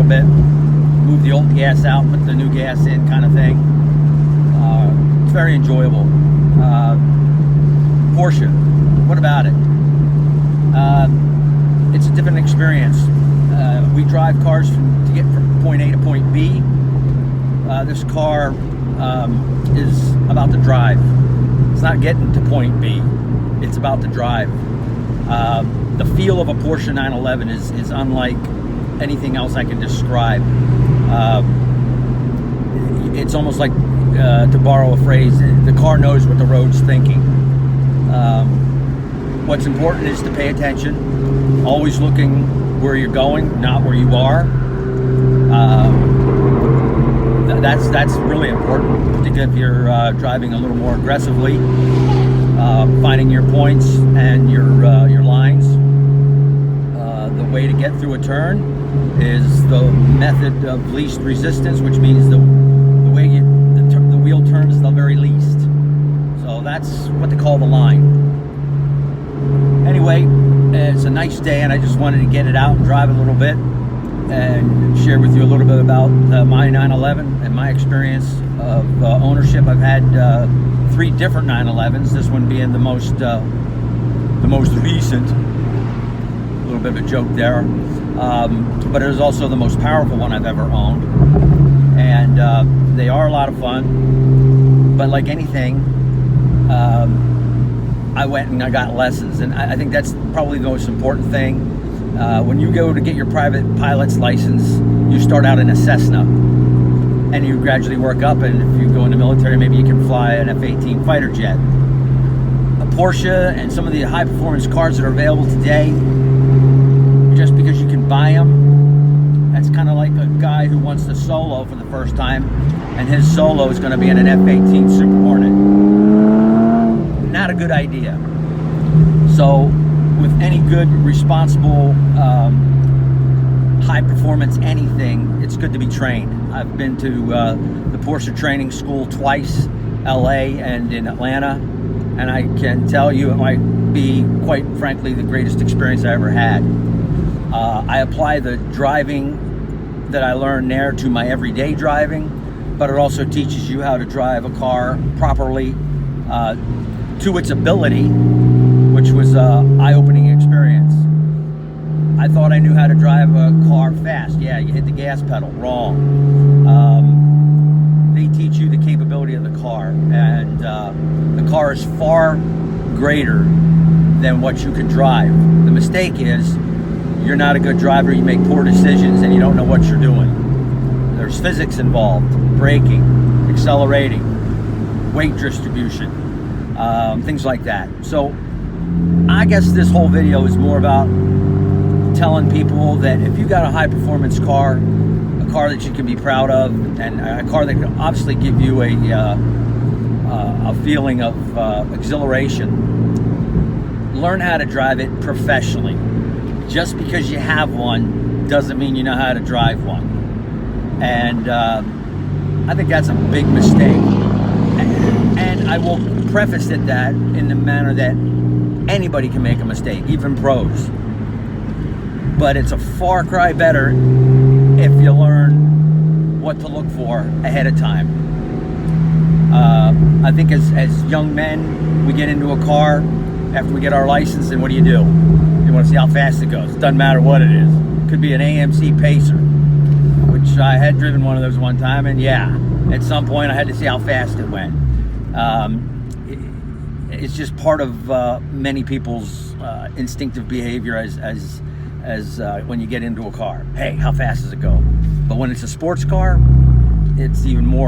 bit, move the old gas out, put the new gas in, kind of thing. It's very enjoyable. Porsche, what about it? It's a different experience. We drive cars to get from point A to point B. This car is about the drive. It's not getting to point B. It's about the drive. The feel of a Porsche 911 is unlike anything else I can describe. It's almost like, to borrow a phrase, the car knows what the road's thinking. What's important is to pay attention, always looking where you're going, not where you are. That's really important, particularly if you're driving a little more aggressively. Finding your points and your lines. The way to get through a turn is the method of least resistance, which means the way the wheel turns the very least. So that's what they call the line. Anyway, it's a nice day, and I just wanted to get it out and drive a little bit and share with you a little bit about my 911 and my experience of ownership. I've had 3 different 911s, this one being the most recent. A little bit of a joke there, but it is also the most powerful one I've ever owned, and they are a lot of fun. But like anything, I went and I got lessons, and I think that's probably the most important thing. When you go to get your private pilot's license, you start out in a Cessna, and you gradually work up, and if you go in the military, maybe you can fly an F-18 fighter jet. A Porsche and some of the high-performance cars that are available today, just because you can buy them, that's kind of like a guy who wants to solo for the first time, and his solo is going to be in an F-18 Super Hornet. Not a good idea. So, with any good, responsible, high-performance anything, it's good to be trained. I've been to the Porsche training school twice, LA and in Atlanta, and I can tell you it might be, quite frankly, the greatest experience I ever had. I apply the driving that I learned there to my everyday driving, but it also teaches you how to drive a car properly to its ability, which was an eye-opening experience. I thought I knew how to drive a car fast. Yeah, you hit the gas pedal. Wrong. They teach you the capability of the car, and the car is far greater than what you can drive. The mistake is you're not a good driver, you make poor decisions, and you don't know what you're doing. There's physics involved, braking, accelerating, weight distribution, things like that. So I guess this whole video is more about telling people that if you got a high-performance car, a car that you can be proud of, and a car that can obviously give you a feeling of exhilaration, learn how to drive it professionally. Just because you have one doesn't mean you know how to drive one. And I think that's a big mistake. And I will preface it that in the manner that anybody can make a mistake, even pros. But it's a far cry better if you learn what to look for ahead of time. I think as young men, we get into a car after we get our license, and what do? You want to see how fast it goes. It doesn't matter what it is. It could be an AMC Pacer, which I had driven one of those one time, and yeah, at some point I had to see how fast it went. It's just part of many people's instinctive behavior as when you get into a car. Hey, how fast does it go? But when it's a sports car, it's even more